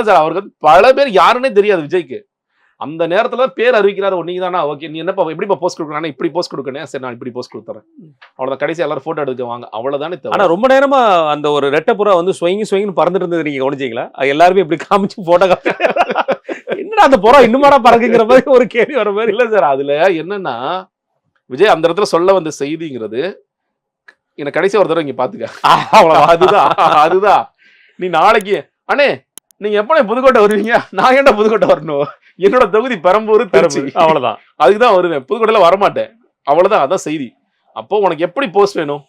Sir அவருக்கு பல பேர் யாருன்னே தெரியாது விஜய்க்கு. அந்த நேரத்துல பேர் அறிவிக்கிறாரு நீங்க தானா, ஓகே நீ என்னப்பா எப்படிப்பா போஸ்ட் கொடுக்கணும், இப்படி போஸ்ட் கொடுக்கணும், சரி நான் இப்படி போஸ்ட் கொடுத்துறேன், அவ்வளவுதான். கடைசி எல்லாரும் போட்டோ எடுக்க வாங்க, அவ்வளவுதானே. ஆனா ரொம்ப நேரமா அந்த ஒரு ரெட்டை புறா வந்து ஸ்வயிங்னு பறந்துட்டு இருந்தது நீங்க கவனிச்சீங்களா? எல்லாருமே இப்படி காமிச்சு போட்டோ என்னடா அந்த புறா இன்னுமாடா பறக்குங்கிற மாதிரி ஒரு கேள்வி வர மாதிரி. இல்ல சார், அதுல என்னன்னா விஜய் அந்த இடத்துல சொல்ல வந்த செய்திங்கிறது, என்ன கடைசி ஒரு தடவை இங்க பாத்துக்க, அவ்வளவு. அதுதான் நீ நாளைக்கு அண்ணே நீங்க எப்ப புதுக்கோட்டை வருவீங்க, நான் ஏன்டா புதுக்கோட்டை வரணும், என்னோட தொகுதி பெரம்பூர் திருச்சி, அவ்வளவுதான். அதுக்குதான் வருவேன், புதுக்கோட்டையில வரமாட்டேன், அவ்வளவுதான். அதான் செய்தி. அப்போ உனக்கு எப்படி போஸ்ட் வேணும்,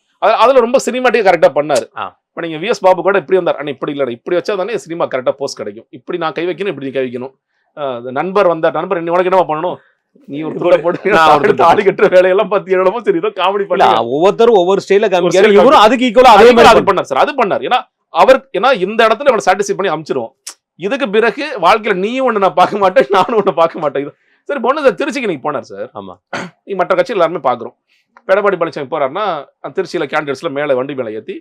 அதுல ரொம்ப சினிமாட்டிக்கா கரெக்டா பண்ணாரு. இப்ப நீங்க விஎஸ் பாபு கூட இப்படி வந்தார், அண்ணா இப்படி இல்ல இப்படி வச்சா தானே சினிமா கரெக்டா போஸ்ட் கிடைக்கும், இப்படி நான் கை வைக்கணும், இப்படி நீ கை வைக்கணும். நண்பர் வந்தார், நண்பர் உனக்கு என்னவா பண்ணணும், நீ ஒரு துண்டை போட்டு தாலி கட்டுற வேலையெல்லாம் பத்தி என்னமோ சரி ஏதோ காமெடி பண்ணி ஒவ்வொருத்தரும் ஒவ்வொரு ஸ்டைல காமிக்கிறாரு. இவரும் அதுக்கு ஈக்குவலா அதே மாதிரி அது பண்ணார் சார். அது பண்ணார். ஏன்னா இந்த இடத்துல அவனை சாட்டிஸ்ஃபை பண்ணி அமிச்சிரும். இதுக்கு பிறகு வாழ்க்கையில நீயும் ஒண்ணு நான் பார்க்க மாட்டேன், நானும் ஒண்ணு பார்க்க மாட்டேன். சரி பொண்ணு சார் திருச்சிக்கு நீங்க போனார் சார். ஆமா, நீ மற்ற கட்சி எல்லாருமே பாக்குறோம். எடப்பாடி பழனிசாமி போறாருன்னா திருச்சியில கேண்டிடேட்ஸ்ல மேல வண்டி மேல ஏத்தி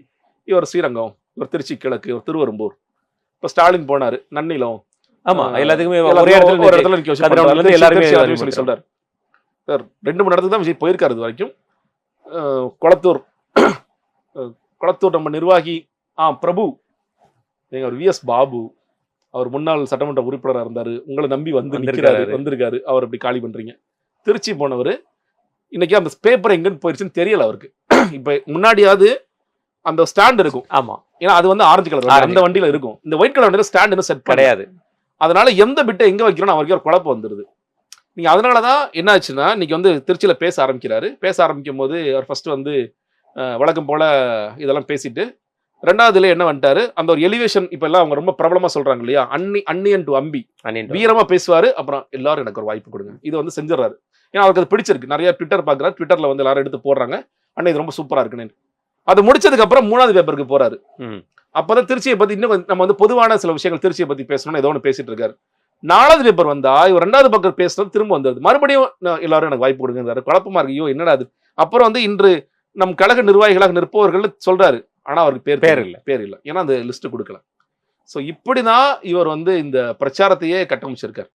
இவர் ஸ்ரீரங்கம், இவர் திருச்சி கிழக்கு, இவர் திருவெரும்பூர். இப்ப ஸ்டாலின் போனாரு நன்னிலம். ஆமா, எல்லாத்துக்குமே ஒரே இடத்துல நிக்க வச்சு எல்லாருமே சொல்லி சொல்றாரு சார். 2-3 இடத்துக்கு தான் விஜய் போயிருக்காரு இது வரைக்கும். கொளத்தூர் நம்ம நிர்வாகி பிரபு, அவர் விஎஸ் பாபு, அவர் முன்னாள் சட்டமன்ற உறுப்பினராக இருந்தாரு, உங்களை நம்பி வந்திருக்காரு, அவர் அப்படி காலி பண்றீங்க. திருச்சி போனவர் இன்னைக்கு அந்த பேப்பர் எங்கன்னு போயிருச்சுன்னு தெரியல அவருக்கு. இப்ப முன்னாடியாவது அந்த ஸ்டாண்ட் இருக்கும். ஆமா, ஏன்னா அது வந்து ஆரஞ்சு கலர் அந்த வண்டியில இருக்கும். இந்த ஒயிட் கலர் வண்டியில ஸ்டாண்ட் இன்னும் செட் கிடையாது. அதனால எந்த பிட்டை எங்க வைக்கிறோம் அவருக்கு ஒரு குழப்பம் வந்துருது. நீங்க அதனாலதான் என்ன ஆச்சுன்னா இன்னைக்கு வந்து திருச்சியில பேச ஆரம்பிக்கிறாரு. பேச ஆரம்பிக்கும் போது அவர் ஃபர்ஸ்ட் வந்து வழக்கம் போல இதெல்லாம் பேசிட்டு, ரெண்டாவதுல என்ன வந்துட்டாரு, அந்த ஒரு எலிவேஷன் இப்ப எல்லாம் அவங்க ரொம்ப பிரபலமா சொல்றாங்க இல்லையா, அன்னியன் டு அம்பி, வீரமா பேசுவாரு. அப்புறம் எல்லாரும் எனக்கு ஒரு வாய்ப்பு கொடுங்க, இது வந்து செஞ்சிடறாரு. ஏன்னா அவருக்கு அது பிடிச்சிருக்கு. நிறைய ட்விட்டர் பாக்குறாரு, ட்விட்டர்ல வந்து எல்லாரும் எடுத்து போடுறாங்க, அண்ணன் இது ரொம்ப சூப்பரா இருக்குன்னு. அது முடிச்சதுக்கு அப்புறம் 3வது பேப்பருக்கு போறாரு. அப்பதான் திருச்சியை பத்தி இன்னும் நம்ம வந்து பொதுவான சில விஷயங்கள் திருச்சியை பத்தி பேசணும்னு ஏதோ ஒன்று பேசிட்டு இருக்காரு. 4வது பேப்பர் வந்தா இவர் 2வது பக்கம் பேசுறது திரும்ப வந்தது. மறுபடியும் எல்லாரும் எனக்கு வாய்ப்பு கொடுங்க, குழப்பமா இருக்கு, ஐயோ என்னடா அது. அப்புறம் வந்து இன்று நம் கழக நிர்வாகிகளாக நிற்பவர்கள் சொல்றாரு, ஆனா அவருக்கு பேர் இல்ல, ஏன்னா அந்த லிஸ்ட் கொடுக்கல. சோ இப்படிதான் இவர் வந்து இந்த பிரச்சாரத்தையே கட்டமைச்சிருக்காரு.